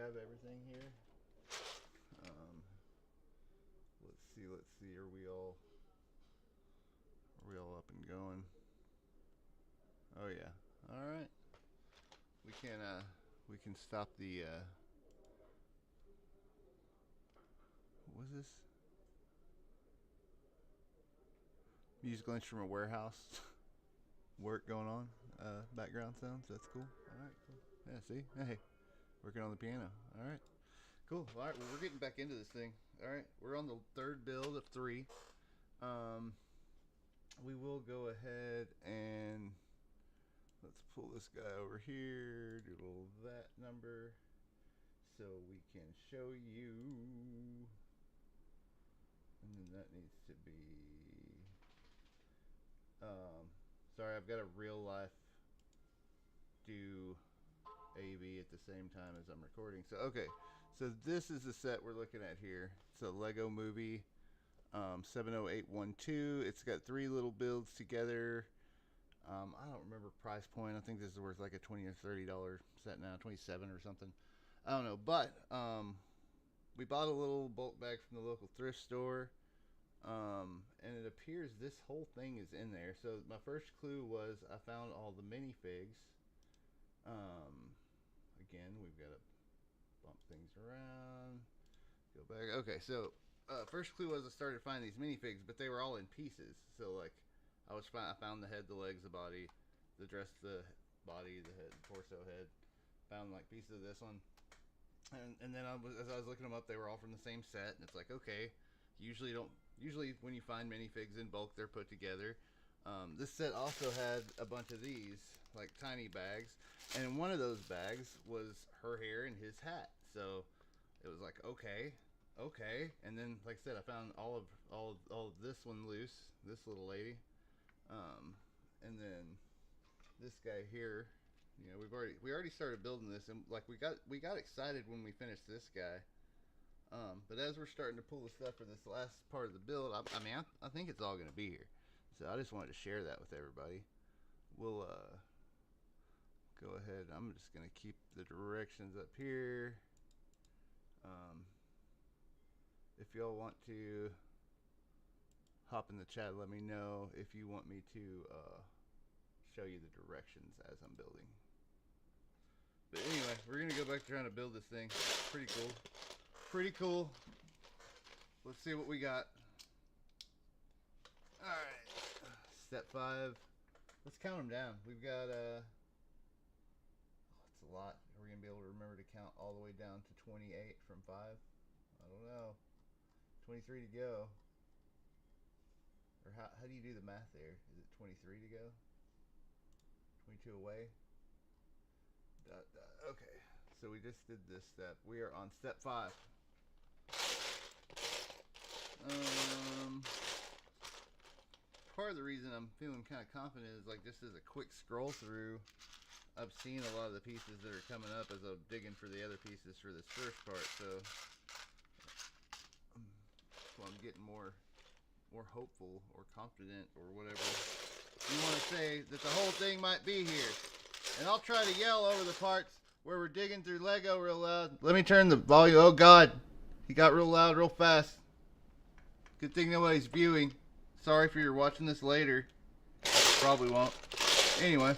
grab everything here. Let's see. Are we all up and going? Oh yeah. All right. We can stop the. What was this? Musical instrument warehouse. Work going on. Background sounds. That's cool. All right. Cool. Yeah. See. Hey. Working on the piano. All right. Cool. All right. Well, we're getting back into this thing. All right. We're on the third build of 3. Um, we will go ahead and let's pull this guy over here. Doodle that number so we can show you. And then that needs to be. Sorry, I've got a real life do AV at the same time as I'm recording. So okay, so this is the set we're looking at here. It's a Lego Movie 70812. It's got 3 little builds together. I don't remember price point. I think this is worth like a $20 or $30 set now, 27 or something. I don't know, but we bought a little bulk bag from the local thrift store. And it appears this whole thing is in there. So my first clue was I found all the minifigs. Again, we've got to bump things around. Go back. Okay, so first clue was I started finding these minifigs, but they were all in pieces. So like, I found the head, the legs, the body, the dress, the body, the head, torso, head. Found like pieces of this one, and then as I was looking them up, they were all from the same set, and it's like okay. Usually when you find minifigs in bulk, they're put together. This set also had a bunch of these, like tiny bags, and in one of those bags was her hair and his hat. So it was like okay, and then like I said, I found all of this one loose, this little lady, and then this guy here. You know, we already started building this, and like we got excited when we finished this guy. But as we're starting to pull the stuff for this last part of the build, I think it's all going to be here. So I just wanted to share that with everybody. We'll go ahead. I'm just going to keep the directions up here. If y'all want to hop in the chat, let me know if you want me to show you the directions as I'm building. But anyway, we're going to go back to trying to build this thing. Pretty cool. Pretty cool. Let's see what we got. Alright. Step 5. Let's count them down. We've got, it's a lot. Are we going to be able to remember to count all the way down to 28 from 5? I don't know. 23 to go. Or how do you do the math there? Is it 23 to go? 22 away? Okay. So we just did this step. We are on step 5. Part of the reason I'm feeling kind of confident is like just as a quick scroll through, I've seen a lot of the pieces that are coming up as I'm digging for the other pieces for this first part. So I'm getting more hopeful or confident or whatever you want to say that the whole thing might be here. And I'll try to yell over the parts where we're digging through Lego real loud. Let me turn the volume. Oh God, he got real loud real fast. Good thing nobody's viewing. Sorry for you're watching this later. Probably won't. Anyway,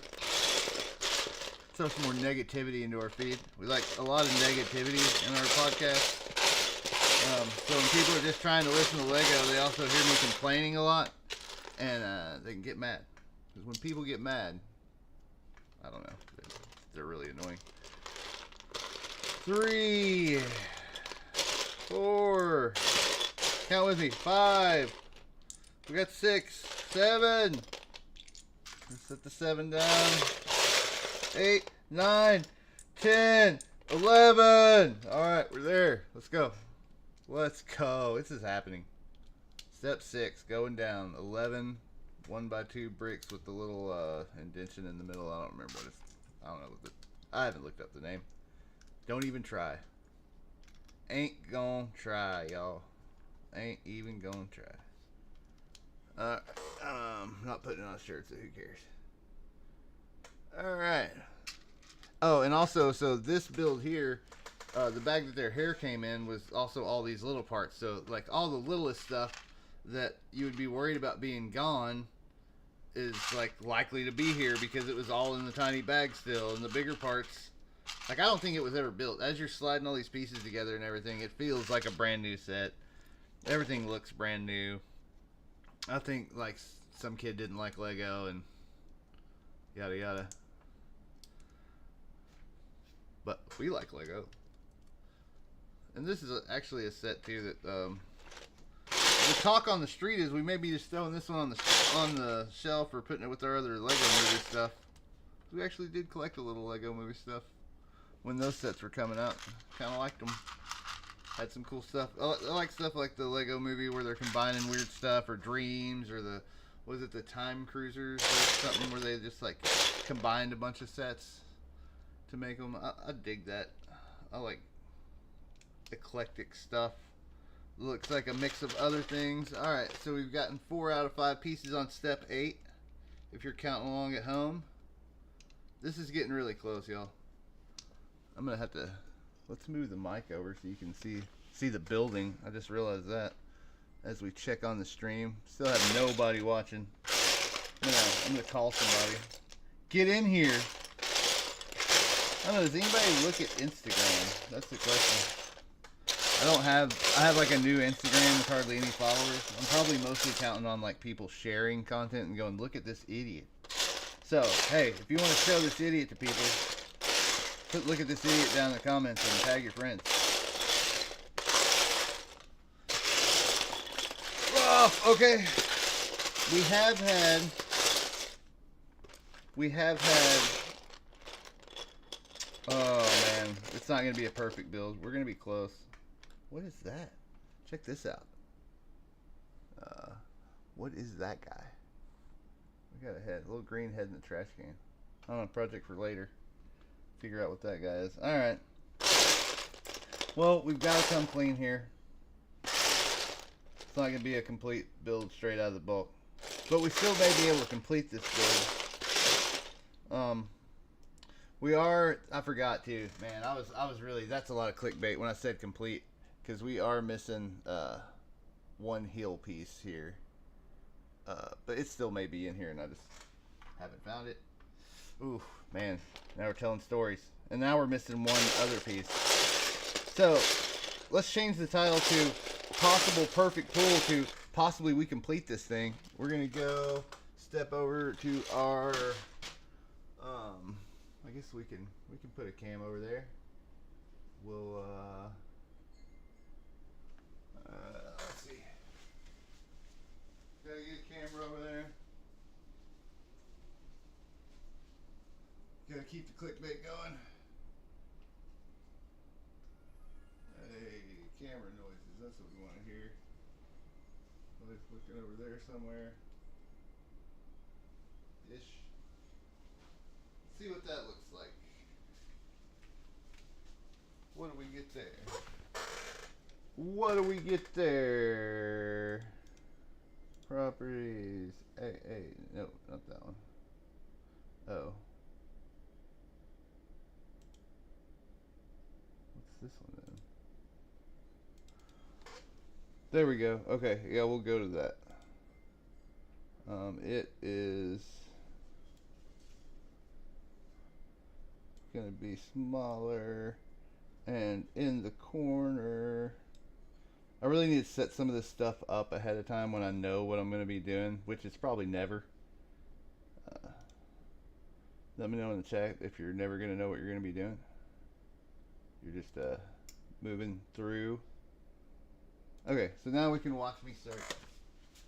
throw some more negativity into our feed. We like a lot of negativity in our podcast. So when people are just trying to listen to Lego, they also hear me complaining a lot, and they can get mad. Because when people get mad, I don't know, they're really annoying. 3, 4, count with me, 5, we got 6, 7, let's set the 7 down, 8, 9, 10, 11, alright, we're there, let's go, this is happening. Step 6, going down, 11, 1x2 bricks with the little indentation in the middle. I don't remember what it's, I don't know, I haven't looked up the name. Don't even try. Ain't gonna try, y'all. Ain't even gonna try. Not putting it on a shirt, so who cares? Alright. Oh, and also, so this build here the bag that their hair came in was also all these little parts. So like all the littlest stuff that you would be worried about being gone is like likely to be here because it was all in the tiny bag still. And the bigger parts, like I don't think it was ever built. As you're sliding all these pieces together and everything, it feels like a brand new set. Everything looks brand new. I think like some kid didn't like Lego and yada yada. But we like Lego. And this is actually a set too that the talk on the street is we may be just throwing this one on the shelf or putting it with our other Lego movie stuff. We actually did collect a little Lego movie stuff when those sets were coming out. Kind of liked them. Had some cool stuff. I like stuff like the Lego movie where they're combining weird stuff, or Dreams, or the, was it the Time Cruisers or something where they just like combined a bunch of sets to make them. I dig that. I like eclectic stuff. Looks like a mix of other things. Alright, so we've gotten 4 out of 5 pieces on step 8. If you're counting along at home. This is getting really close, y'all. I'm going to have to... Let's move the mic over so you can see the building. I just realized that as we check on the stream. Still have nobody watching. I'm gonna call somebody. Get in here. I don't know, does anybody look at Instagram? That's the question. I have like a new Instagram with hardly any followers. I'm probably mostly counting on like people sharing content and going, look at this idiot. So, hey, if you want to show this idiot to people, look at this idiot down in the comments and tag your friends. Oh, okay. We have had, oh man, it's not going to be a perfect build. We're going to be close. What is that? Check this out. What is that guy? We got a head, a little green head in the trash can. I don't know, project for later. Figure out what that guy is. Alright. Well, we've got to come clean here. It's not going to be a complete build straight out of the bulk. But we still may be able to complete this build. We are, I forgot to, man, I was really, that's a lot of clickbait when I said complete. Because we are missing one heel piece here. But it still may be in here and I just haven't found it. Ooh, man, now we're telling stories. And now we're missing one other piece. So, let's change the title to Possible Perfect Pull to Possibly We Complete This Thing. We're going to go step over to our, I guess we can put a cam over there. We'll, let's see. Gotta get a camera over there. Gotta keep the clickbait going. Hey, camera noises. That's what we want to hear. Somebody's looking over there somewhere. Ish. Let's see what that looks like. What do we get there? What do we get there? Properties. Hey, no, not that one. Oh. This one then. There we go. Okay, yeah, we'll go to that. It is gonna be smaller and in the corner. I really need to set some of this stuff up ahead of time when I know what I'm gonna be doing, which is probably never. Let me know in the chat if you're never gonna know what you're gonna be doing. You're just moving through. Okay, so now we can watch me start.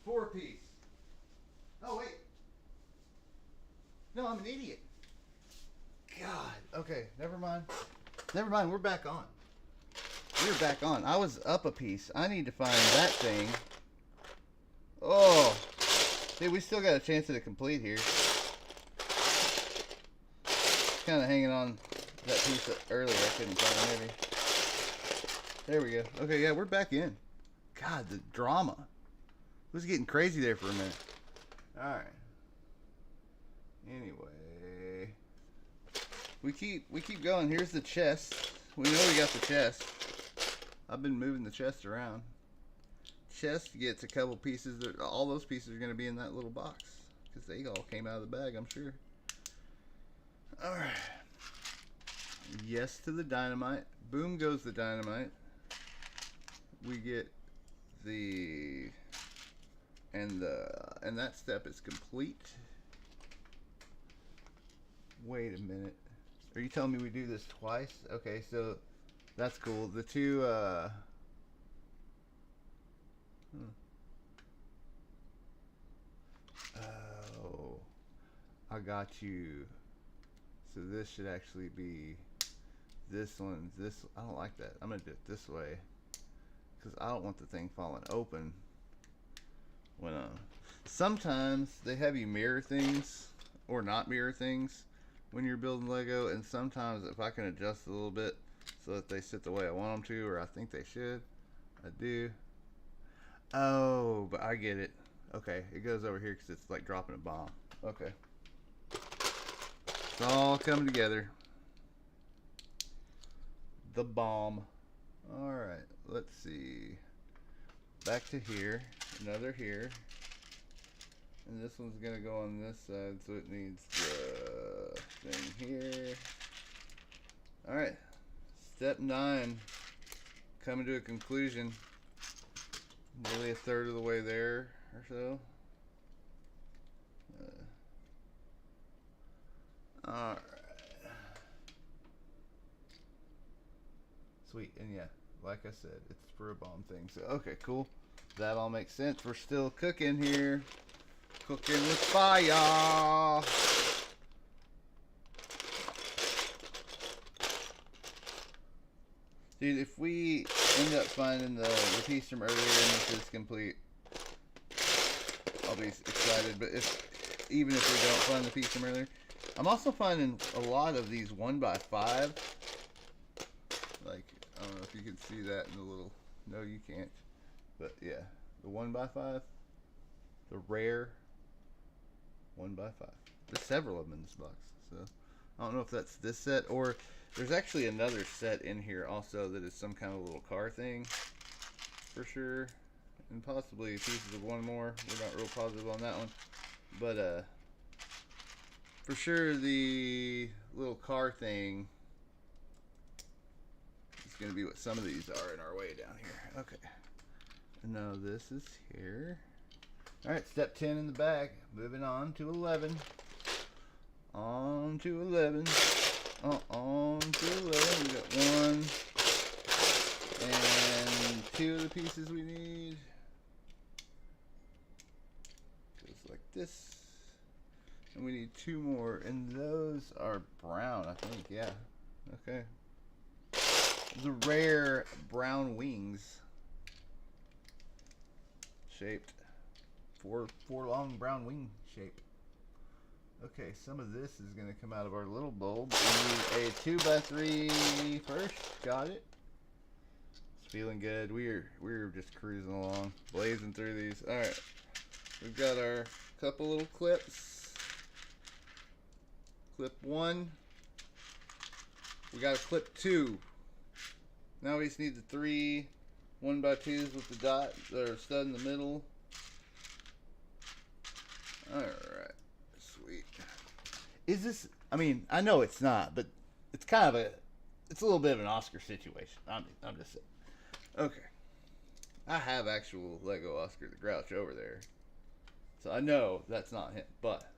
4-piece. Oh, wait. No, I'm an idiot. God. Okay, never mind. Never mind, we're back on. We're back on. I was up a piece. I need to find that thing. Oh. See, we still got a chance at a complete here. Kind of hanging on that piece earlier I couldn't find, maybe. There we go. Okay, yeah, we're back in. God, the drama. It was getting crazy there for a minute. Alright. Anyway. We keep going. Here's the chest. We know we got the chest. I've been moving the chest around. Chest gets a couple pieces. All those pieces are going to be in that little box because they all came out of the bag, I'm sure. All right. Yes to the dynamite. Boom goes the dynamite. We get the and that step is complete. Wait a minute. Are you telling me we do this twice? Okay, so that's cool. The two Oh, I got you. So this should actually be this one. This, I don't like that. I'm gonna do it this way because I don't want the thing falling open. When sometimes they have you mirror things or not mirror things when you're building Lego, and sometimes if I can adjust a little bit so that they sit the way I want them to, or I think they should, I do. Oh, but I get it. Okay, it goes over here because it's like dropping a bomb. Okay. It's all coming together. The bomb. Alright, let's see. Back to here. Another here. And this one's going to go on this side, so it needs the thing here. Alright. Step 9. Coming to a conclusion. Nearly a third of the way there or so. Alright. Sweet. And yeah, like I said, it's for a bomb thing. So, okay, cool. That all makes sense. We're still cooking here. Cooking with fire. Dude, if we end up finding the piece from earlier and this is complete, I'll be excited. But even if we don't find the piece from earlier, I'm also finding a lot of these 1x5. Like, I don't know if you can see that in the little, no you can't. But yeah, the 1x5, the rare 1x5. There's several of them in this box. So I don't know if that's this set or there's actually another set in here also that is some kind of little car thing for sure. And possibly pieces of one more. We're not real positive on that one. But for sure the little car thing is going to be what some of these are in our way down here. Okay. And now this is here. Alright, step 10 in the bag. Moving on to 11. On to 11. On to 11. We got 1 and 2 of the pieces we need. Goes like this. And we need 2 more. And those are brown, I think. Yeah. Okay. The rare brown wings. Shaped. Four long brown wing shape. Okay, some of this is going to come out of our little bulb. We need a 2x3 first. Got it. It's feeling good. We're just cruising along, blazing through these. All right, we've got our couple little clips. Clip 1. We got a clip 2. Now we just need the 3 1x2s with the dot or stud in the middle. Alright, sweet. Is this, I mean, I know it's not, but it's kind of it's a little bit of an Oscar situation. I'm just saying. Okay. I have actual Lego Oscar the Grouch over there. So I know that's not him, but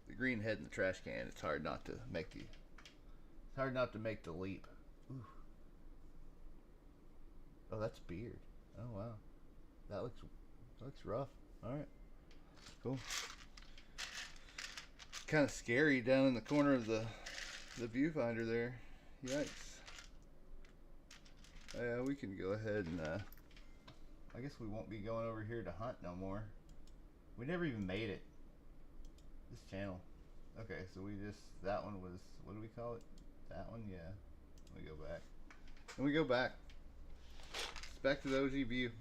the green head in the trash can, it's hard not to make the leap. Ooh. Oh, that's beard. Oh wow. That looks rough. Alright. Cool. Kind of scary down in the corner of the viewfinder there. Yikes. Yeah, we can go ahead and I guess we won't be going over here to hunt no more. We never even made it. This channel. Okay, so that one was, what do we call it? That one, yeah. We go back. And we go back. It's back to the OG view.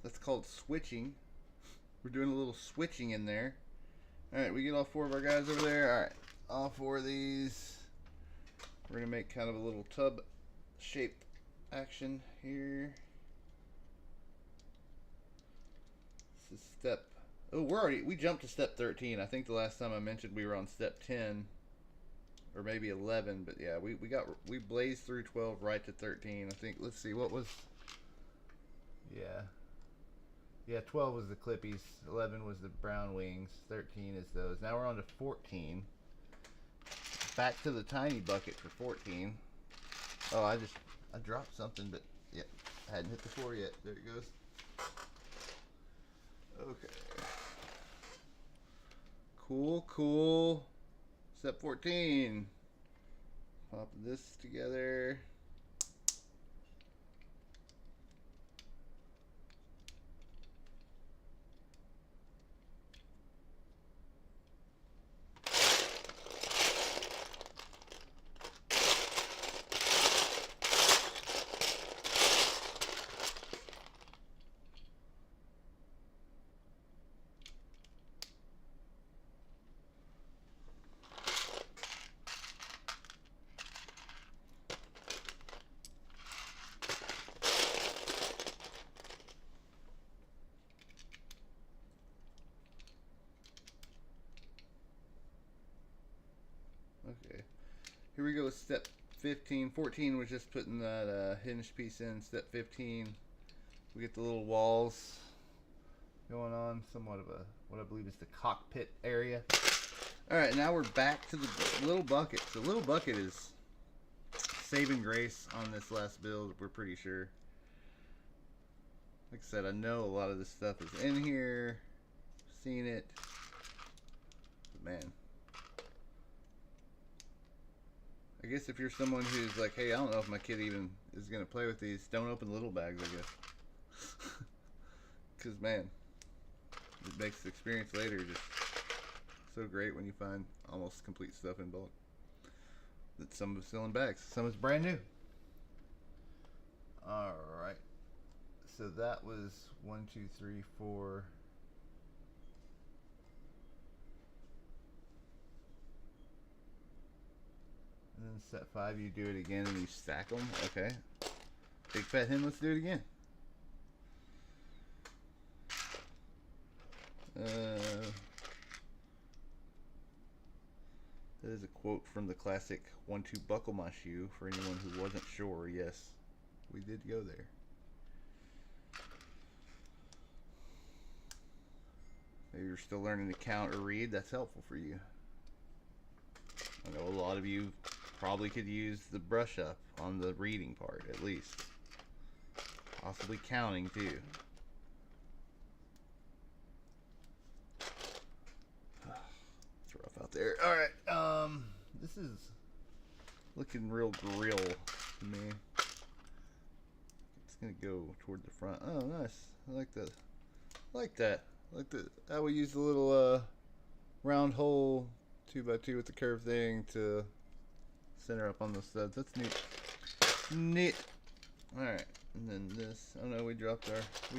That's called switching. We're doing a little switching in there. Alright, we get all 4 of our guys over there. Alright, all 4 of these. We're gonna make kind of a little tub shaped action here. This is step. Oh, we jumped to step 13. I think the last time I mentioned we were on step 10 or maybe 11, but yeah, we blazed through 12 right to 13. I think, let's see, what was, yeah, 12 was the Clippies, 11 was the brown wings, 13 is those. Now we're on to 14. Back to the tiny bucket for 14. Oh, I dropped something, but yeah, I hadn't hit the floor yet. There it goes. Okay. Cool. Step 14. Pop this together. Okay. Here we go with step 15. 14 was just putting that hinged piece in. Step 15, we get the little walls going on. Somewhat of what I believe is the cockpit area. Alright, now we're back to the little bucket. The little bucket is saving grace on this last build, we're pretty sure. Like I said, I know a lot of this stuff is in here. Seen it. But man. I guess if you're someone who's like, hey, I don't know if my kid even is going to play with these, don't open little bags, I guess. Because, man, it makes the experience later just so great when you find almost complete stuff in bulk. That some of it's still in bags. Some is brand new. Alright. So that was 1, 2, 3, 4... And then step 5, you do it again and you stack them. Okay. Big fat hen, let's do it again. That is a quote from the classic 1-2 buckle my shoe for anyone who wasn't sure. Yes, we did go there. Maybe you're still learning to count or read. That's helpful for you. I know a lot of you probably could use the brush up on the reading part at least. Possibly counting too. It's rough out there. Alright, this is looking real grill to me. It's gonna go toward the front. Oh, nice. I like that. I like how we use the little round hole 2x2 with the curved thing to center up on the studs. That's neat. Alright, and then this. Oh no, we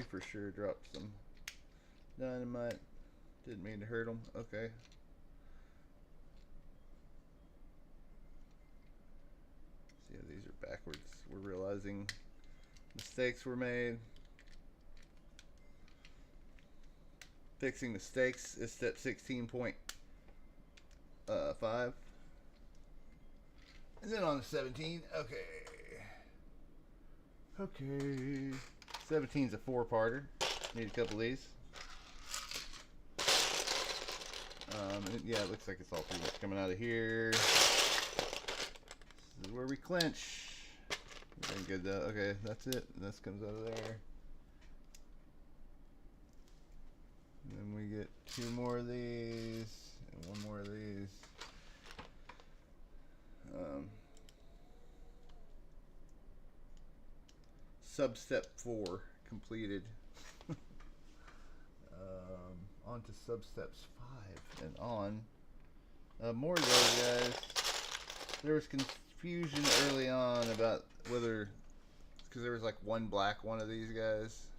for sure dropped some dynamite. Didn't mean to hurt them. Okay. See, these are backwards. We're realizing mistakes were made. Fixing mistakes is step 16.5. And then on to 17. Okay. 17's a 4-parter. Need a couple of these. Yeah, it looks like it's all pretty much coming out of here. This is where we clinch. Very good though. Okay, that's it. This comes out of there. And then we get 2 more of these and 1 more of these. Sub-step 4 completed. On to sub-steps 5 and on. More of those guys. There was confusion early on about whether, because there was like one black one of these guys,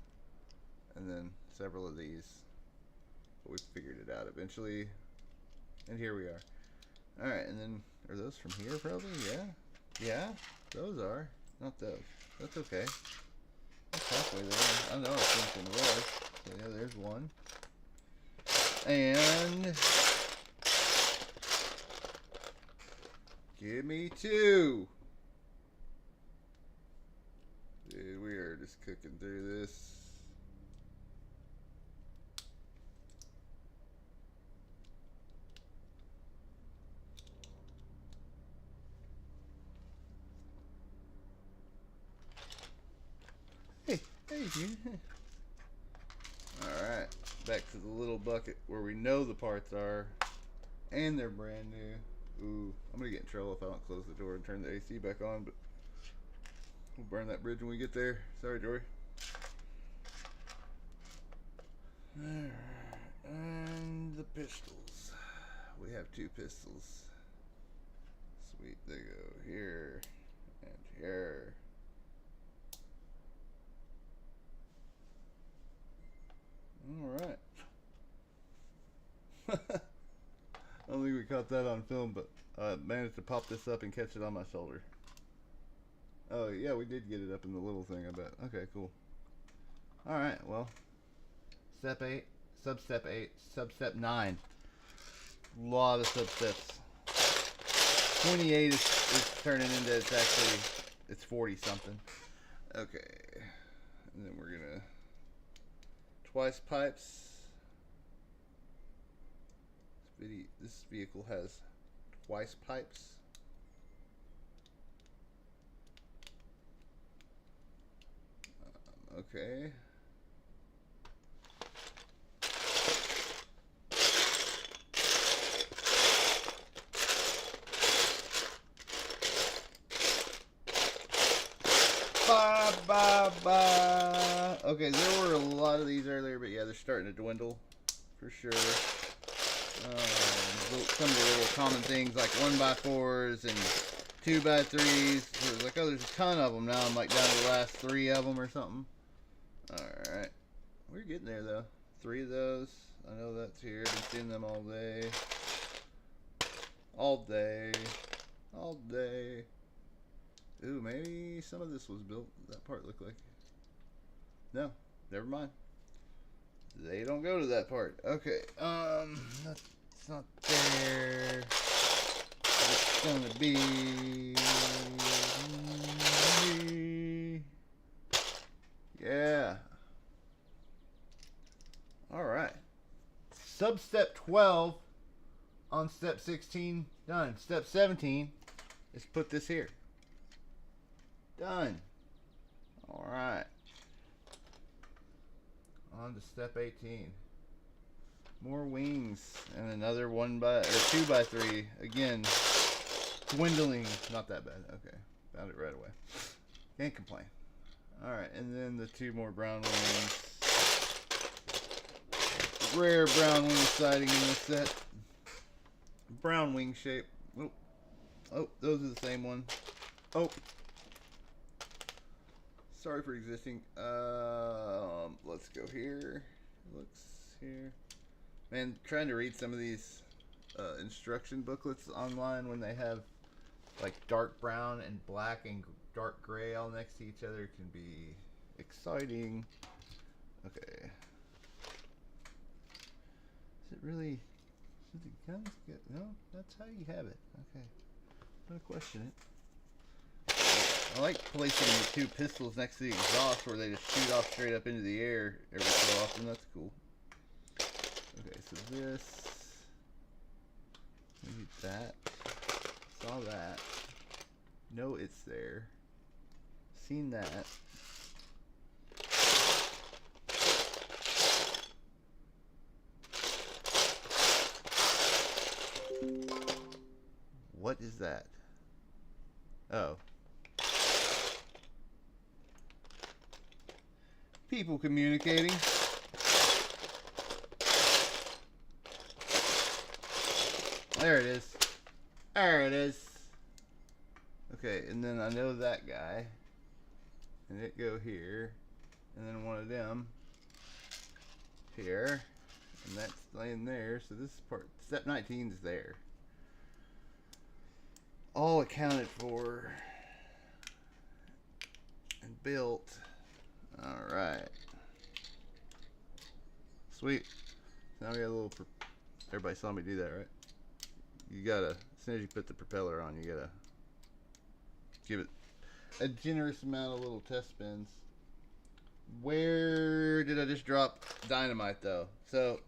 and then several of these. But we figured it out eventually, and here we are. Alright, and then, are those from here probably? Yeah. Yeah, those are. Not those. That's okay. That's halfway there. I know I was thinking it was. So yeah, there's one. And give me two. Dude, we are just cooking through this. Hey, dude. Alright, back to the little bucket where we know the parts are. And they're brand new. Ooh, I'm gonna get in trouble if I don't close the door and turn the AC back on, but we'll burn that bridge when we get there. Sorry, Jory. Alright, and the pistols. We have two pistols. Sweet, they go here and here. Alright. I don't think we caught that on film, but I managed to pop this up and catch it on my shoulder. Oh, yeah, we did get it up in the little thing, I bet. Okay, cool. Alright, well. Step 8, substep 8, substep 9. Lot of substeps. 28 is turning into, it's 40 something. Okay. And then we're gonna twice pipes. This vehicle has twice pipes. Okay. Bye. Okay, there were a lot of these earlier, but yeah, they're starting to dwindle for sure. Some of the little common things like 1x4s and 2x3s. There's like, oh, there's a ton of them now. I'm like down to the last 3 of them or something. Alright. We're getting there though. 3 of those. I know that's here. Been seeing them all day. All day. All day. Ooh, maybe some of this was built. That part looked like. No, never mind. They don't go to that part. Okay, that's not there. It's gonna be. Yeah. Alright. Substep 12 on step 16 done. Step 17 is put this here. Done. Alright. On to step 18. More wings and another 2x3. Again, dwindling. Not that bad. Okay. Found it right away. Can't complain. Alright, and then the 2 more brown wings. Rare brown wing siding in this set. Brown wing shape. Oh, those are the same one. Oh. Sorry for existing. Let's go here. Looks here. Man, trying to read some of these instruction booklets online when they have like dark brown and black and dark gray all next to each other can be exciting. Okay. Is it really? Is the guns good? No, that's how you have it. Okay. I'm gonna question it. I like placing the 2 pistols next to the exhaust where they just shoot off straight up into the air every so often. That's cool. Okay, so this. We need that. Saw that. Know it's there. Seen that. What is that? Oh. People communicating. There it is. There it is. Okay, and then I know that guy. And it go here. And then one of them here. And that's laying there. So this part, step 19 is there. All accounted for. built. All right. Sweet. Now we got a little. Everybody saw me do that, right? You gotta, as soon as you put the propeller on, you gotta give it a generous amount of little test spins. Where did I just drop dynamite though? So,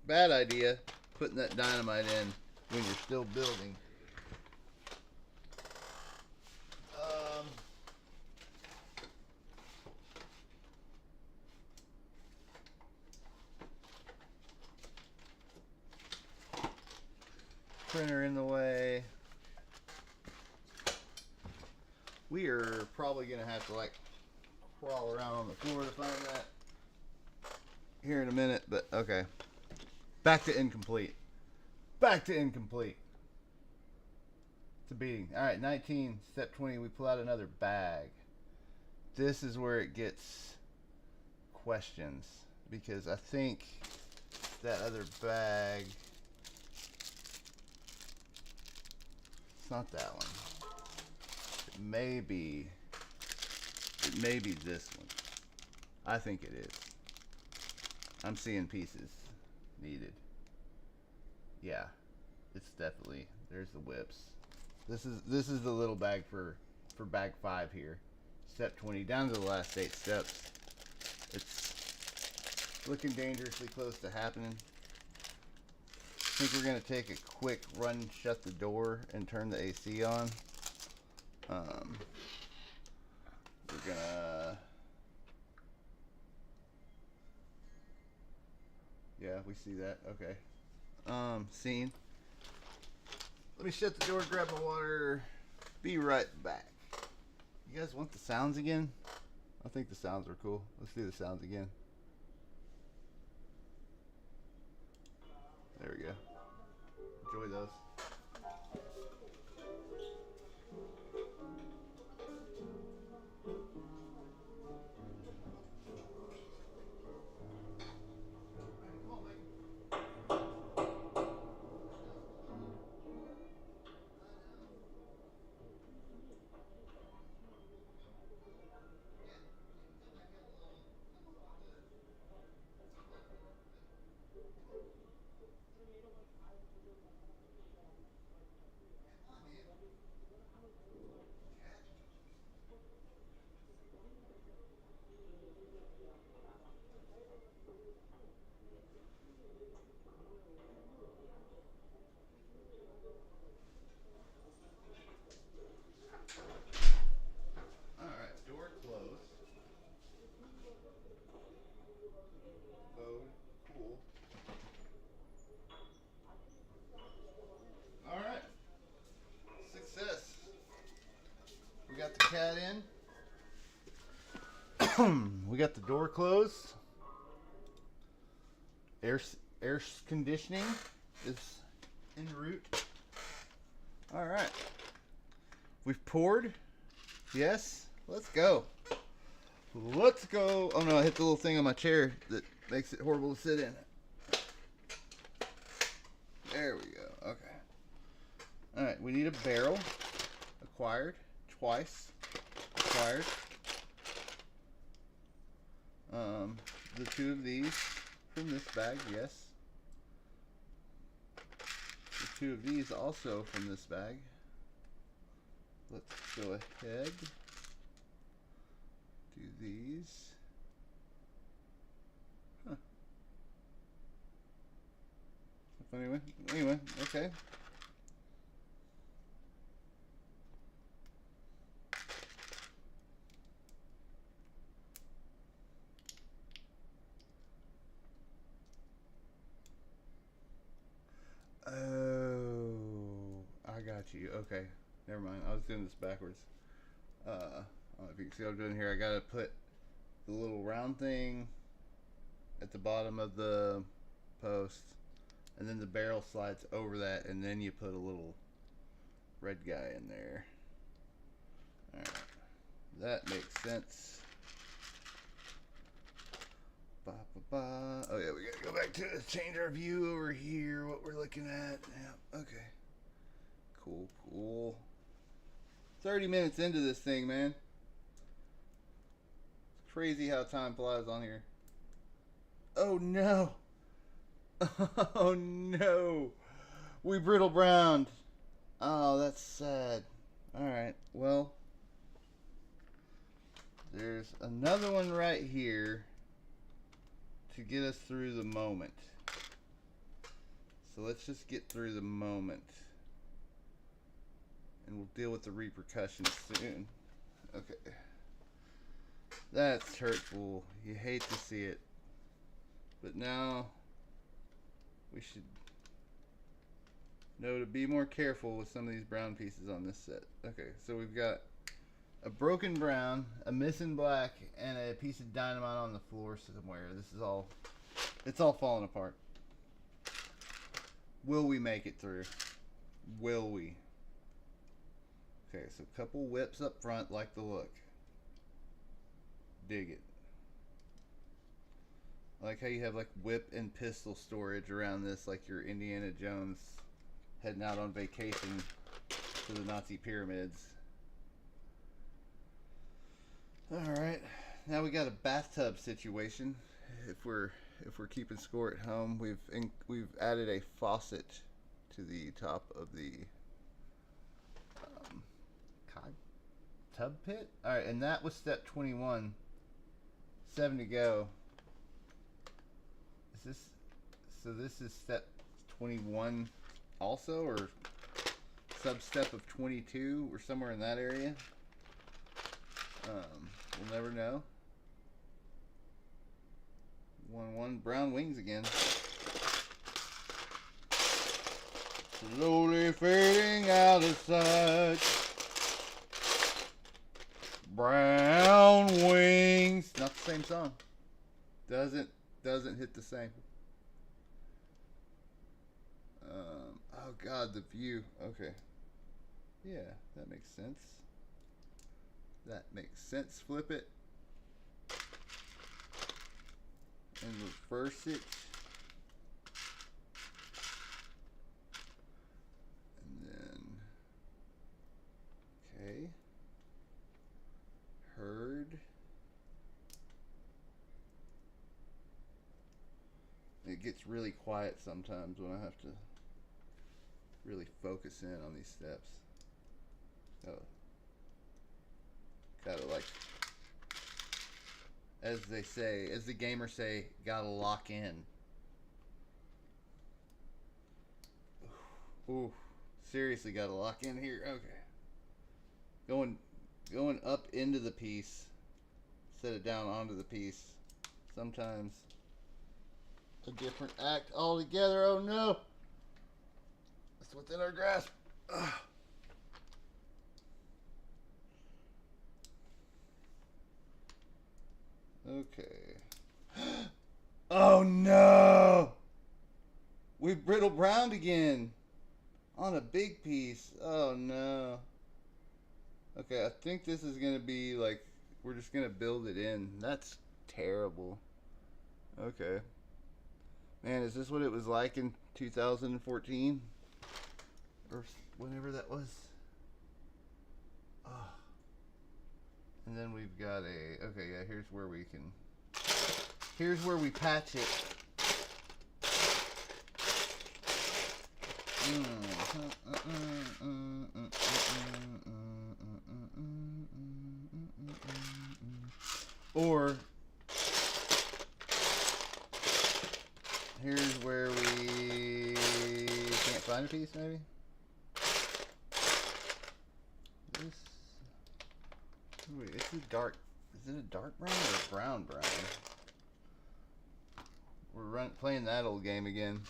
bad idea putting that dynamite in when you're still building. Printer in the way. We are probably gonna have to like crawl around on the floor to find that here in a minute, but okay. Back to incomplete. Back to incomplete. It's a beating. Alright, 19, step 20, we pull out another bag. This is where it gets questions, because I think that other bag, it's not that one. It may be this one. I think it is. I'm seeing pieces needed. Yeah, it's definitely, there's the whips. This is the little bag for bag 5 here. Step 20, down to the last 8 steps. It's looking dangerously close to happening. I think we're gonna take a quick run, shut the door, and turn the AC on. We're gonna, yeah, we see that. Okay. Scene. Let me shut the door, grab my water. Be right back. You guys want the sounds again? I think the sounds are cool. Let's do the sounds again. There we go. Enjoy those. Alright, door closed. Load. Cool. Alright. Success. We got the cat in. We got the door closed. Air conditioning is en route. Alright. We've poured. Yes. Let's go. Let's go. Oh no, I hit the little thing on my chair that makes it horrible to sit in. There we go. Okay. Alright, we need a barrel. Acquired. Twice. Acquired. The 2 of these from this bag, yes. The 2 of these also from this bag. Let's go ahead. Do these. Huh. Anyway, okay. Oh, I got you. Okay, never mind. I was doing this backwards. I don't know if you can see what I'm doing here. I gotta put the little round thing at the bottom of the post, and then the barrel slides over that, and then you put a little red guy in there. Alright, that makes sense. Oh yeah, we gotta go back to change our view over here, what we're looking at. Yeah, okay. Cool. 30 minutes into this thing, man. crazy how time flies on here. Oh no! Oh no! We brittle browned. Oh, that's sad. Alright, well, there's another one right here to get us through the moment. So let's just get through the moment. And we'll deal with the repercussions soon. Okay. That's hurtful. You hate to see it. But now we should know to be more careful with some of these brown pieces on this set. Okay, so we've got a broken brown, a missing black, and a piece of dynamite on the floor somewhere. This is all, it's all falling apart. Will we make it through? Will we? Okay, so a couple whips up front, like the look. Dig it. I like how you have like whip and pistol storage around this, like you're Indiana Jones heading out on vacation to the Nazi pyramids. Alright, now we got a bathtub situation. If we're keeping score at home, we've added a faucet to the top of the tub pit. Alright, and that was step 21. 7 to go. Is this, so this is step 21 also, or sub-step of 22, or somewhere in that area? We'll never know. 1-1, brown wings again. Slowly fading out of sight. Brown wings. Not the same song. Doesn't hit the same. Oh God, the view. Okay. Yeah, that makes sense. That makes sense. Flip it. And reverse it. And then, okay. Heard. It gets really quiet sometimes when I have to really focus in on these steps. Oh. Gotta, like, as they say, as the gamers say, gotta lock in. Ooh, seriously gotta lock in here. Okay. Going up into the piece, set it down onto the piece. Sometimes a different act altogether. Oh no! It's within our grasp. Ugh. Okay. Oh no! We brittle browned again on a big piece. Oh no. Okay, I think this is gonna be like, we're just gonna build it in. That's terrible. Okay. Man, is this what it was like in 2014? Or whenever that was? Oh. And then we've got a, okay, yeah, here's where we patch it. Or here's where we can't find a piece, maybe? Wait, it's a dark, is it a dark brown or a brown brown? We're playing that old game again.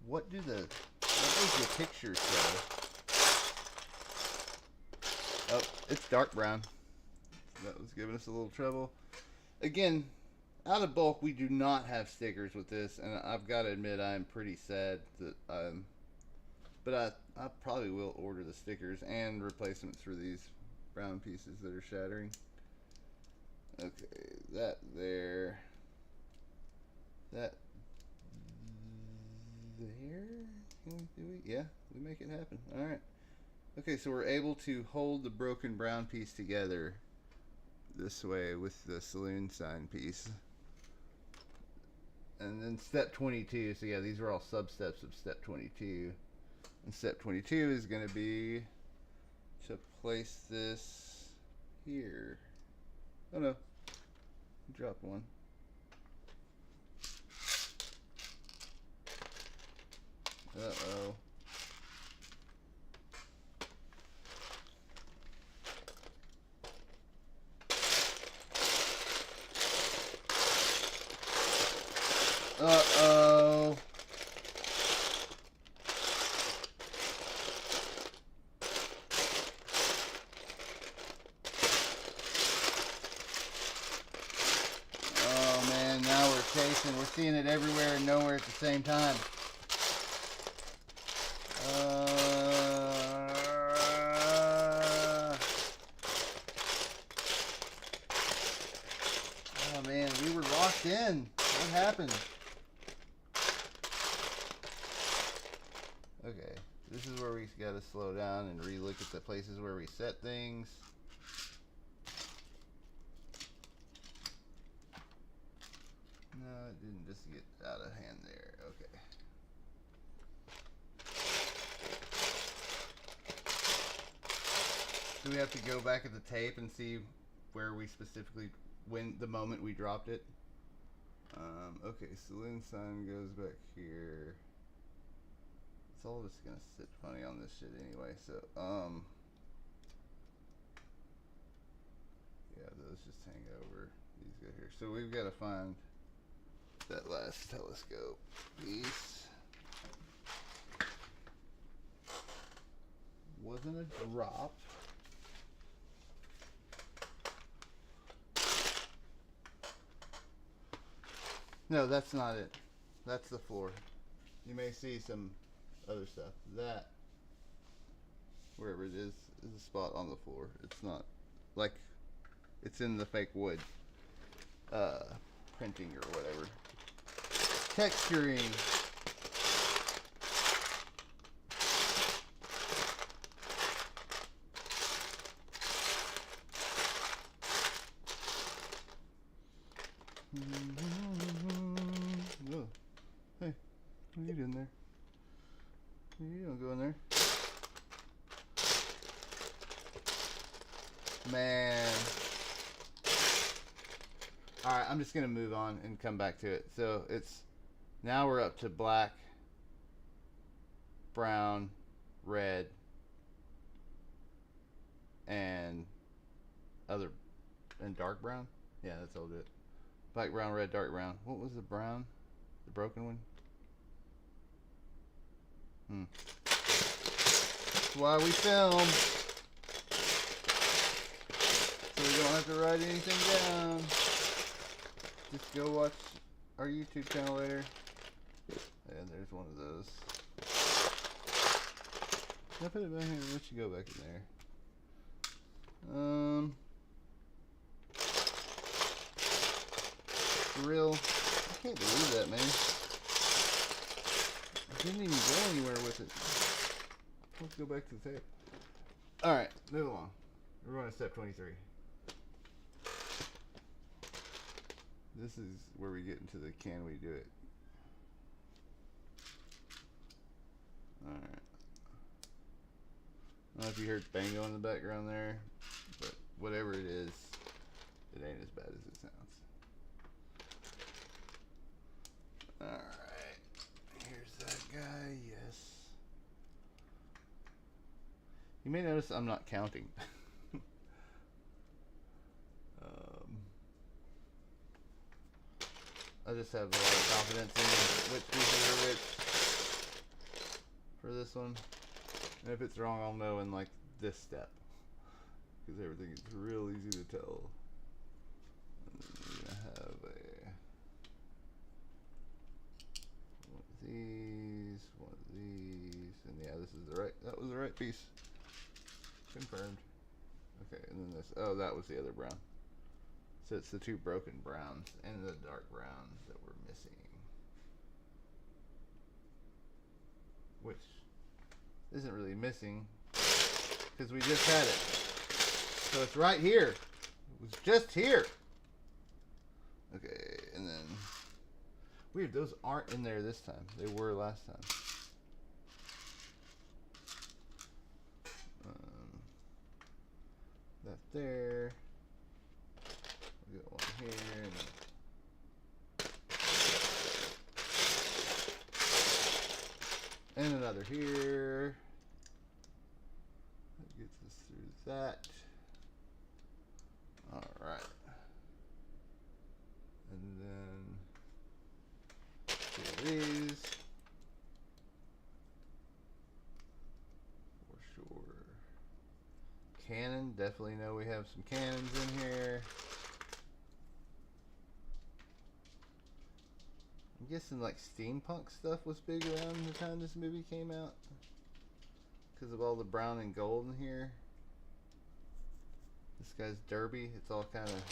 What does the picture say? Oh, it's dark brown. That was giving us a little trouble. Again, out of bulk, we do not have stickers with this, and I've got to admit I'm pretty sad that but I probably will order the stickers and replacements for these brown pieces that are shattering. Okay, that there. That there. Do we? Yeah, we make it happen. All right. Okay, so we're able to hold the broken brown piece together. this way with the saloon sign piece. And then step 22, so yeah, these are all sub-steps of step 22. And step 22 is going to be to place this here. Oh no, dropped one. Uh-oh. Uh-oh. Oh man, now we're chasing. We're seeing it everywhere and nowhere at the same time. Oh man, we were locked in. What happened? Okay, this is where we gotta slow down and re-look at the places where we set things. No, it didn't just get out of hand there. Okay. Do we have to go back at the tape and see where we specifically, when the moment we dropped it? Okay, saloon sign goes back here. It's all just gonna sit funny on this shit anyway, so yeah, those just hang over. These go here. So we've got to find that last telescope piece. Wasn't a drop. No, that's not it. That's the floor. You may see some other stuff. That, wherever it is a spot on the floor. It's not like it's in the fake wood printing or whatever. Texturing. Oh. Hey, what are you doing there? You don't go in there. Man. Alright, I'm just going to move on and come back to it. So it's, now we're up to black, brown, red, and dark brown? Yeah, that's all it. Black, brown, red, dark brown. What was the brown? The broken one? That's why we film. So we don't have to write anything down. Just go watch our YouTube channel later. And there's one of those. I put it back here. Let you go back in there. For real, I can't believe that, man. I didn't even go anywhere with it. Let's go back to the tape. Alright, move along. We're going to step 23. This is where we get into the can we do it. Alright. I don't know if you heard Bango in the background there, but whatever it is, it ain't as bad as it sounds. Alright. Here's that guy, yes. You may notice I'm not counting. I just have a lot of confidence in which pieces are which for this one. And if it's wrong, I'll know in like this step. Because everything is real easy to tell. And then we're going to have one of these, and yeah, this is the right, that was the right piece. Confirmed. Okay, and then this, oh, that was the other brown. So it's the two broken browns and the dark browns that we're missing. Which isn't really missing because we just had it. So it's right here. was just here. Okay, and then weird, those aren't in there this time. They were last time. That there. We got one here. And another here. That gets us through that. Alright. And then these. For sure. Cannon. Definitely know we have some cannons in here. I'm guessing like steampunk stuff was big around the time this movie came out. Because of all the brown and gold in here. This guy's derby. It's all kind of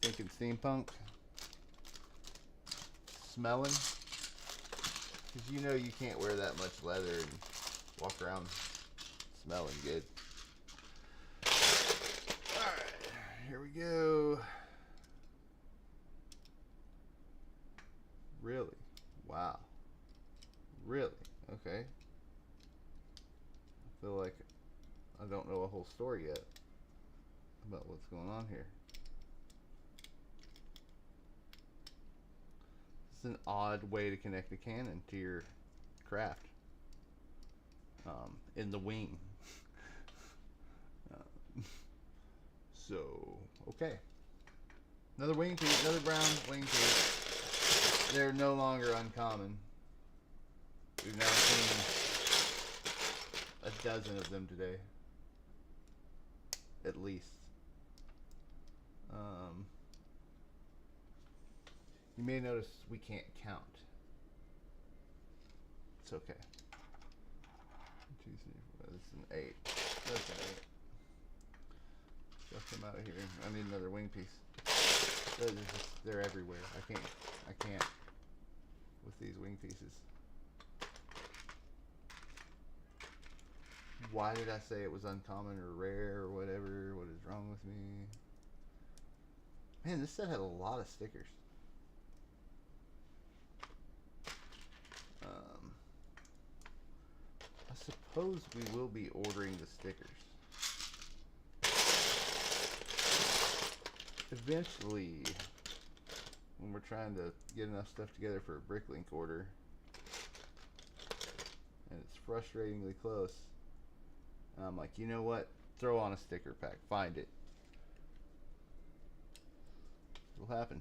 stinking steampunk. Smelling. Because you know you can't wear that much leather and walk around smelling good. Alright, here we go. Really? Wow. Really? Okay. I feel like I don't know a whole story yet about what's going on here. It's an odd way to connect a cannon to your craft. In the wing. So, okay. Another wing piece, another brown wing piece. They're no longer uncommon. We've now seen a dozen of them today. At least. You may notice we can't count. It's okay. 2, 3, 4. That's an 8. That's an 8. Stuff them out of here. I need another wing piece. They're everywhere. I can't with these wing pieces. Why did I say it was uncommon or rare or whatever? What is wrong with me? Man, this set had a lot of stickers. I suppose we will be ordering the stickers. Eventually, when we're trying to get enough stuff together for a Bricklink order, and it's frustratingly close, I'm like, you know what? Throw on a sticker pack. Find it. It'll happen.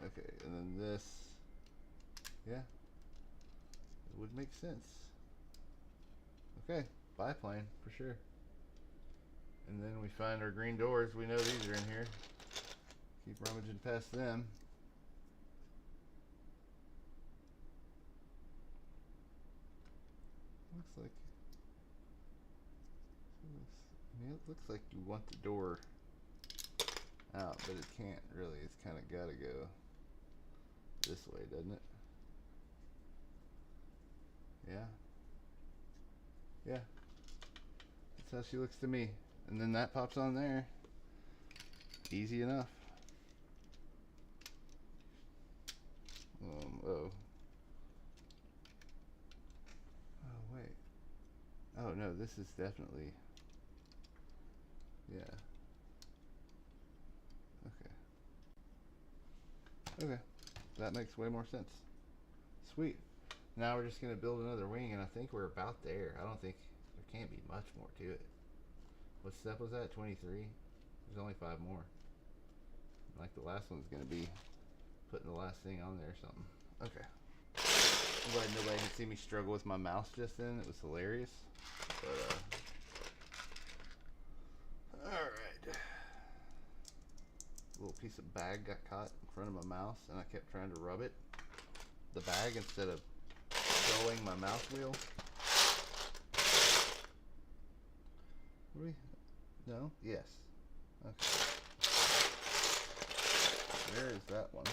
Okay, and then this. Yeah. It would make sense. Okay, biplane for sure. And then we find our green doors. We know these are in here. Keep rummaging past them. It looks like you want the door out, but it can't really. It's kind of got to go this way, doesn't it? Yeah. Yeah. That's how she looks to me. And then that pops on there. Easy enough. Oh. Oh, wait. Oh, no, this is definitely... Yeah. Okay. That makes way more sense. Sweet. Now we're just going to build another wing, and I think we're about there. I don't think there can't be much more to it. What step was that? 23? There's only 5 more. Like the last one's going to be putting the last thing on there or something. Okay. I'm glad nobody could see me struggle with my mouse just then. It was hilarious. But, alright. A little piece of bag got caught in front of my mouse, and I kept trying to rub it. The bag instead of going my mouse wheel. No? Yes. Okay. Where is that one?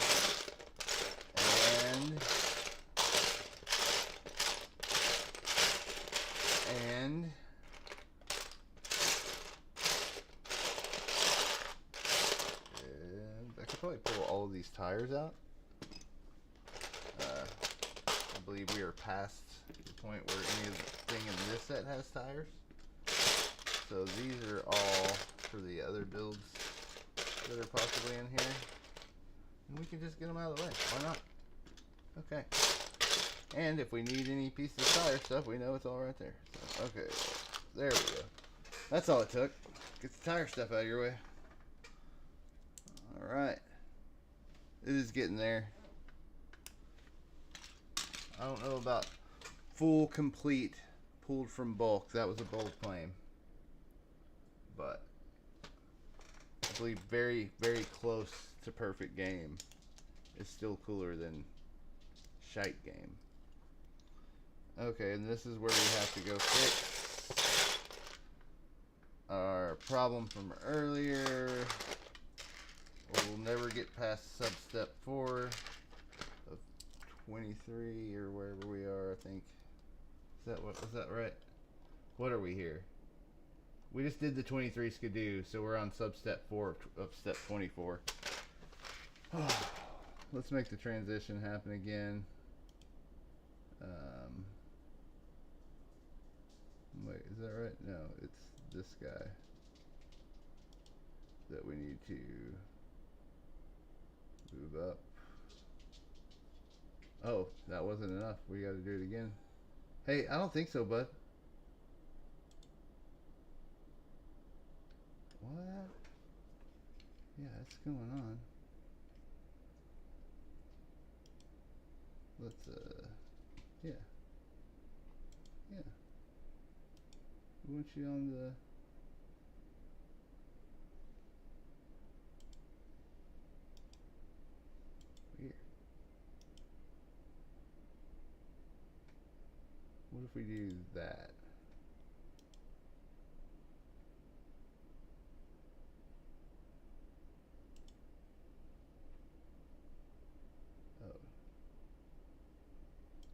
And probably pull all of these tires out. I believe we are past the point where anything in this set has tires. So these are all for the other builds that are possibly in here. And we can just get them out of the way. Why not? Okay. And if we need any pieces of tire stuff, we know it's all right there. So, okay. There we go. That's all it took. Get the tire stuff out of your way. Alright. It is getting there. I don't know about full, complete, pulled from bulk. That was a bold claim. But I believe very, very close to perfect game is still cooler than shite game. Okay, and this is where we have to go fix our problem from earlier. We'll never get past sub-step 4 of 23 or wherever we are, I think. Was that right? What are we here? We just did the 23 skidoo, so we're on sub-step 4 of step 24. Let's make the transition happen again. Wait, is that right? No, it's this guy that we need to move up. Oh, that wasn't enough. We got to do it again. Hey, I don't think so, bud. What? Yeah, what's going on? Let's, yeah. Yeah. We want you on the... Here. What if we do that?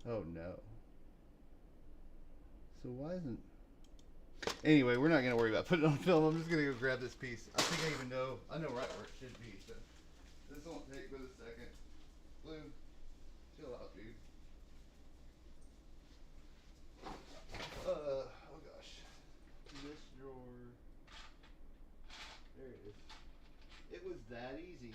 Oh no. So why isn't... Anyway, we're not going to worry about putting it on film. I'm just going to go grab this piece. I think I even know. I know right where it should be. So this won't take but a second. Blue, chill out, dude. Oh gosh. This drawer. There it is. It was that easy.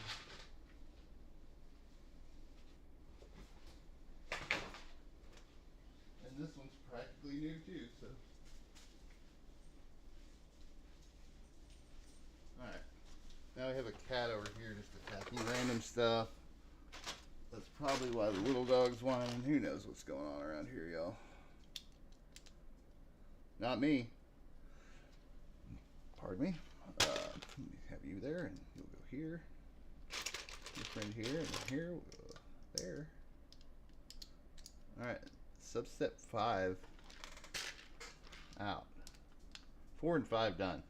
And this one's practically new too, so. Alright. Now we have a cat over here just attacking random stuff. That's probably why the little dog's whining. Who knows what's going on around here, y'all. Not me. Pardon me. Let me have you there, and you'll go here. Your friend here, and here. We'll go there. Alright. Substep 5 out. 4 and 5 done.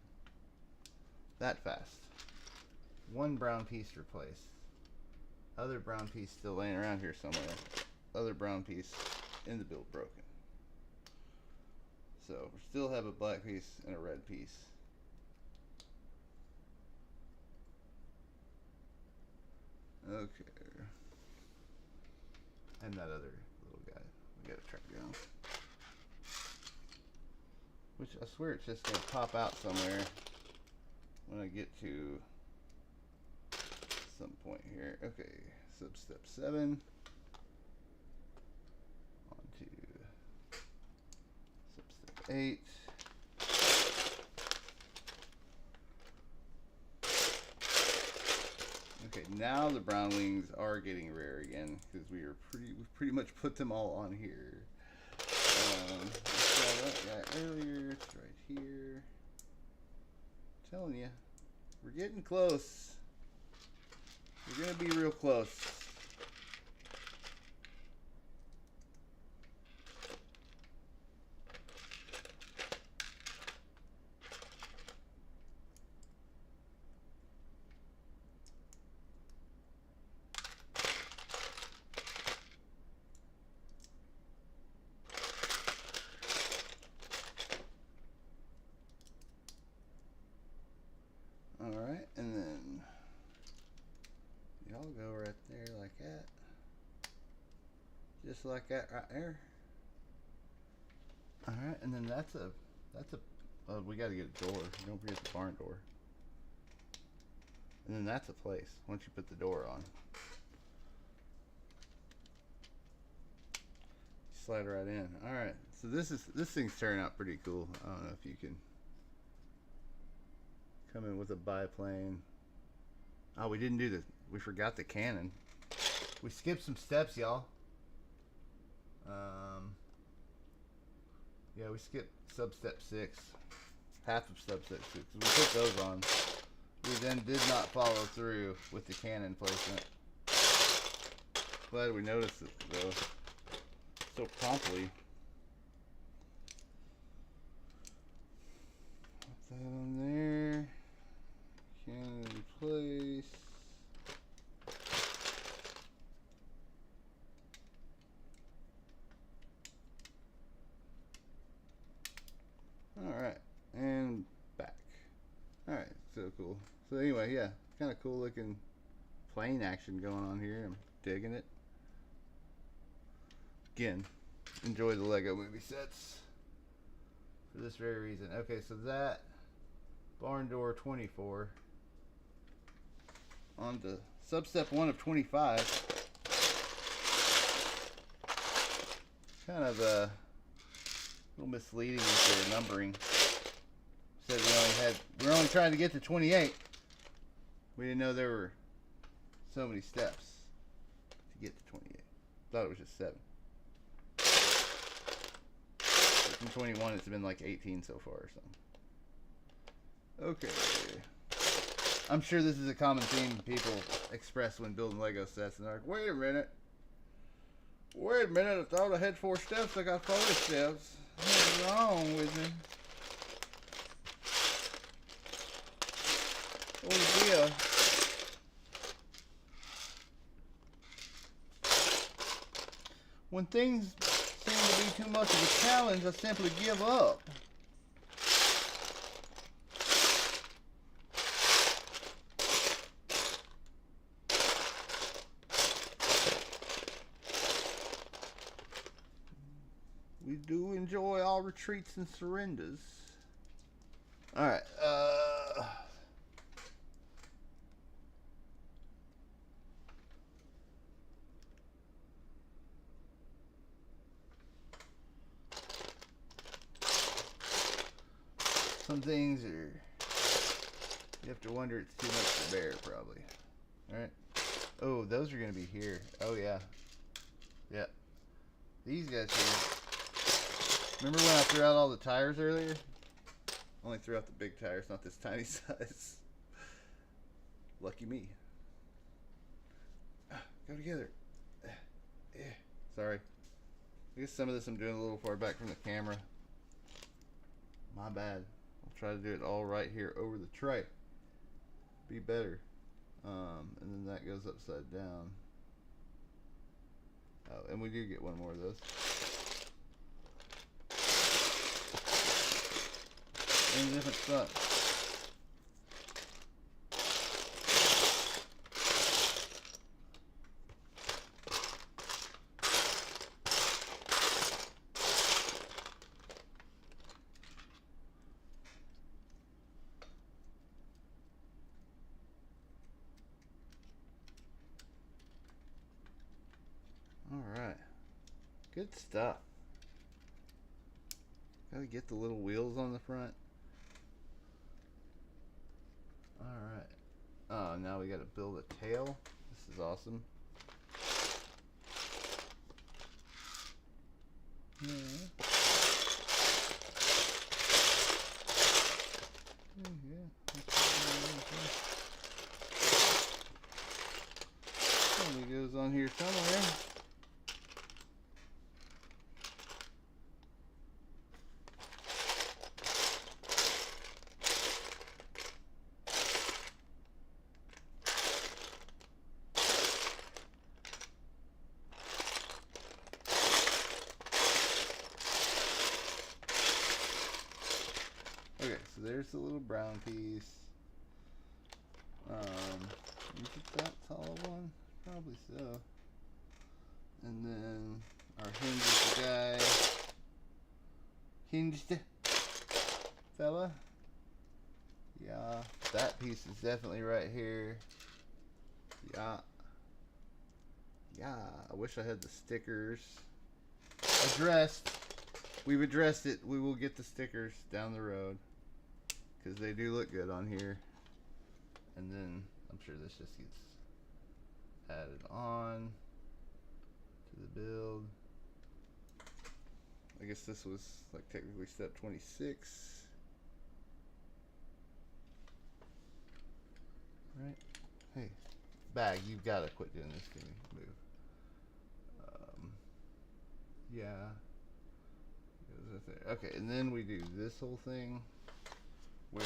That fast. One brown piece replaced. Other brown piece still laying around here somewhere. Other brown piece in the build broken. So we still have a black piece and a red piece. Okay. And that other little guy. We gotta track down. Which I swear it's just gonna pop out somewhere when I get to some point here. Okay, sub-step 7. On to sub-step 8. Okay, now the brown wings are getting rare again because we pretty much put them all on here. I saw that guy earlier. It's right here. I'm telling you, we're getting close. We're gonna be real close. All right, and then I'll go right there like that. Just like that right there. Alright, and then that's a we gotta get a door. Don't forget the barn door. And then that's a place once you put the door on. Slide right in. Alright, so this thing's turning out pretty cool. I don't know if you can come in with a biplane. Oh, we didn't do this. We forgot the cannon. We skipped some steps, y'all. Yeah, we skipped sub-step 6. Half of sub-step 6. We put those on. We then did not follow through with the cannon placement. Glad we noticed it, though, so promptly. Put that on there. Cannon in place. Alright, and back. Alright, so cool. So anyway, yeah, kind of cool looking plane action going on here. I'm digging it. Again, enjoy the Lego movie sets for this very reason. Okay, so that barn door 24 on to sub-step 1 of 25. Kind of a little misleading with their numbering. Said we're only trying to get to 28. We didn't know there were so many steps to get to 28. Thought it was just 7. But from 21, it's been like 18 so far or something. Okay. I'm sure this is a common theme people express when building Lego sets, and they're like, wait a minute, I thought I had 4 steps, I got 40 steps. What's wrong with me? Oh dear. When things seem to be too much of a challenge, I simply give up. We do enjoy our retreats and surrenders. Alright, some things are, you have to wonder it's too much to bear, probably. Alright. Oh, those are going to be here. Oh, yeah. Yeah. These guys here. Remember when I threw out all the tires earlier? Only threw out the big tires, not this tiny size. Lucky me. Go together. Sorry. I guess some of this I'm doing a little far back from the camera. My bad. I'll try to do it all right here over the tray. Be better. And then that goes upside down. Oh, and we do get one more of those. In a different spot. Alright. Good stuff. Gotta get the little wheels on the front. Alright. Oh, now we gotta build a tail. This is awesome. Yeah. Probably goes on here somewhere. Okay, so there's the little brown piece. You think that's all one? Probably so. And then our hinged guy. Hinged fella. Yeah, that piece is definitely right here. Yeah. Yeah, I wish I had the stickers addressed. We've addressed it. We will get the stickers down the road because they do look good on here. And then I'm sure this just gets added on to the build. I guess this was like technically step 26. Right? Hey, bag, you've got to quit doing this to me. Move. Yeah. Okay, and then we do this whole thing where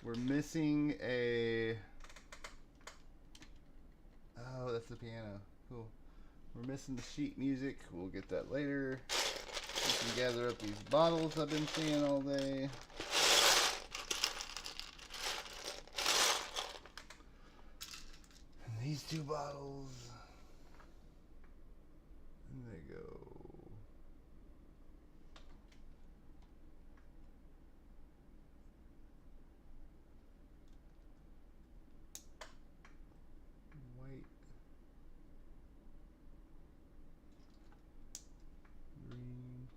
we're missing a. Oh, that's the piano. Cool. We're missing the sheet music. We'll get that later. We can gather up these bottles I've been seeing all day. And these two bottles. And they go. White. Green.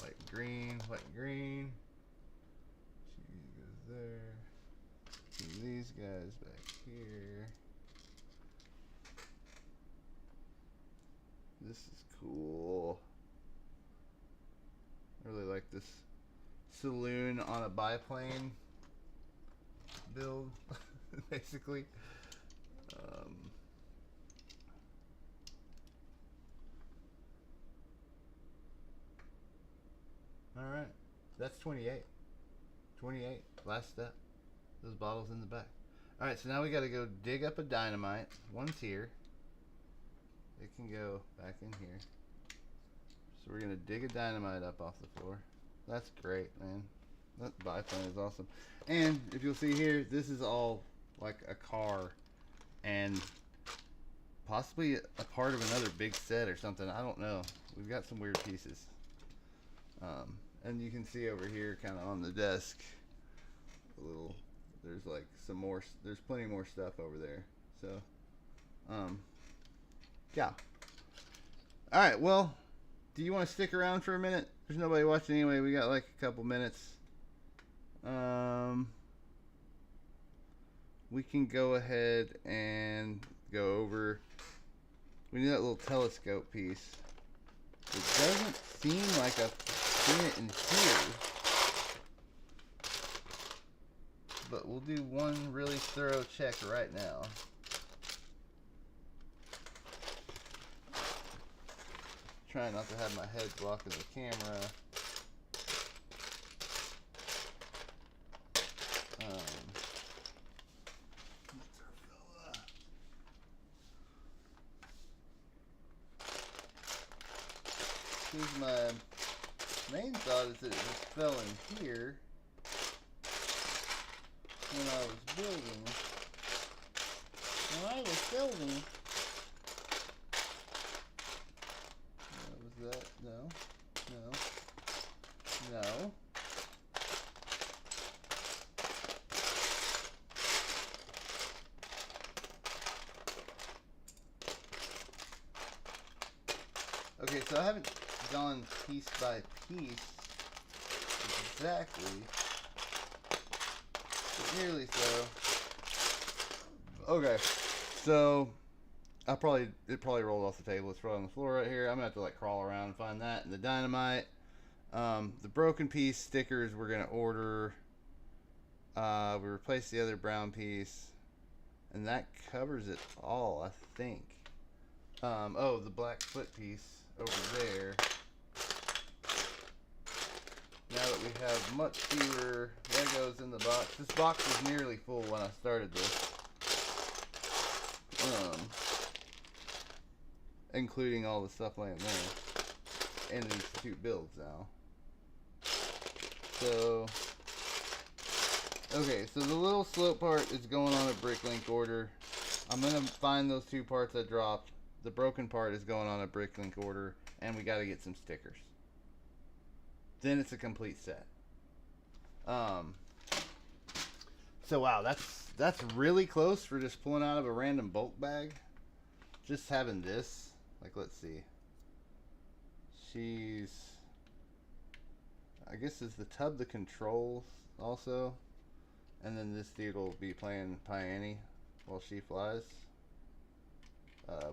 White and green, white and green. Cheese goes there. And these guys back here. This is cool. I really like this saloon on a biplane build, basically. Alright, that's 28. 28, last step. Those bottles in the back. Alright, so now we gotta go dig up a dynamite. One's here. It can go back in here. So we're gonna dig a dynamite up off the floor. That's great, man. That biplane is awesome. And if you'll see here, this is all like a car and possibly a part of another big set or something. I don't know. We've got some weird pieces. And you can see over here kind of on the desk a little, there's like some more, there's plenty more stuff over there. So yeah. Alright, well, do you want to stick around for a minute? There's nobody watching anyway. We got like a couple minutes. We can go ahead and go over. We need that little telescope piece. It doesn't seem like I've seen it in here. But we'll do one really thorough check right now. Trying not to have my head blocking the camera. Here's my main thought is that it just fell in here when I was building. When I was building. What was that? No. No. No. Okay, so I haven't gone piece by piece exactly, but nearly so. Okay, so it probably rolled off the table. It's probably on the floor right here. I'm gonna have to like crawl around and find that. And the dynamite, the broken piece stickers we're gonna order. We replaced the other brown piece, and that covers it all, I think. Oh, the black foot piece over there. Now that we have much fewer Legos in the box. This box was nearly full when I started this. Including all the stuff laying there. And these two builds now. So, Okay, so the little slope part is going on a Bricklink order. I'm gonna find those two parts I dropped. The broken part is going on a Bricklink order, and we got to get some stickers. Then it's a complete set. Um, so wow, that's really close for just pulling out of a random bulk bag. Just having this, like, let's see. I guess is the tub the controls also, and then this dude will be playing Piany while she flies.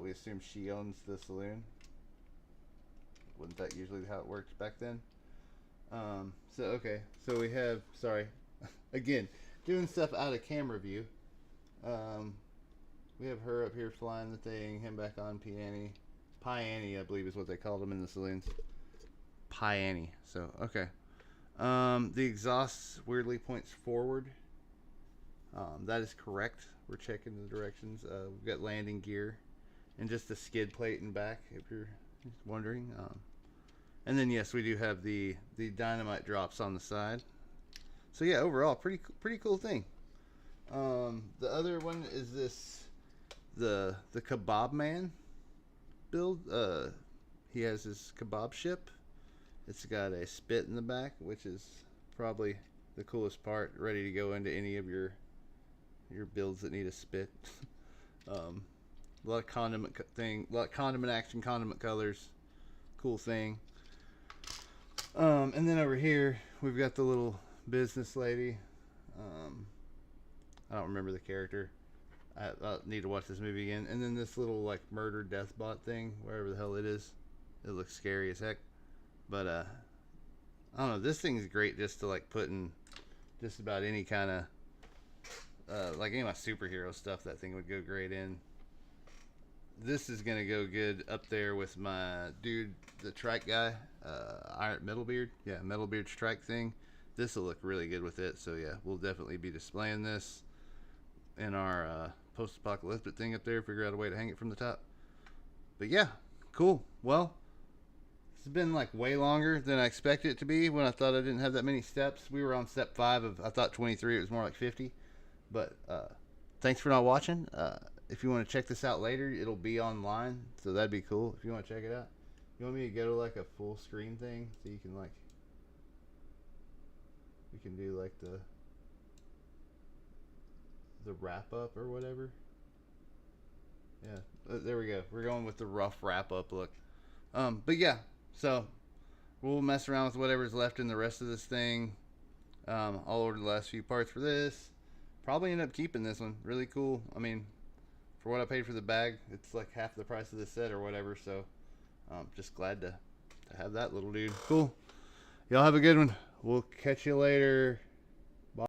We assume she owns the saloon. Wasn't that usually how it worked back then? Okay, so we have, sorry, again, doing stuff out of camera view. We have her up here flying the thing, him back on Piany. Piany, I believe is what they called him in the saloons. Piany, so, okay. The exhaust weirdly points forward. That is correct. We're checking the directions. We've got landing gear and just a skid plate in back, if you're wondering. And then yes, we do have the dynamite drops on the side. So yeah, overall, pretty cool thing. The other one is this the Kebab Man build. He has his kebab ship. It's got a spit in the back, which is probably the coolest part. Ready to go into any of your builds that need a spit. A lot of condiment action, condiment colors. Cool thing. And then over here we've got the little business lady. I don't remember the character. I need to watch this movie again. And then this little like murder death bot thing, wherever the hell it is. It looks scary as heck. But I don't know. This thing is great just to like put in just about any kind of like any of my superhero stuff. That thing would go great in. This is gonna go good up there with my dude, the trike guy, Metalbeard. Yeah, Metalbeard's trike thing. This will look really good with it. So yeah, we'll definitely be displaying this in our post-apocalyptic thing up there. Figure out a way to hang it from the top. But yeah, cool. Well, it's been like way longer than I expected it to be when I thought I didn't have that many steps. We were on step 5 of, I thought 23, it was more like 50. But thanks for not watching. If you want to check this out later, it'll be online, so that'd be cool if you want to check it out. You want me to go to like a full screen thing so you can like, we can do like the wrap up or whatever. Yeah, there we go. We're going with the rough wrap up look. But yeah, so we'll mess around with whatever's left in the rest of this thing. I'll order the last few parts for this. Probably end up keeping this one. Really cool. I mean, for what I paid for the bag, it's like half the price of the set or whatever. So just glad to have that little dude. Cool. Y'all have a good one. We'll catch you later.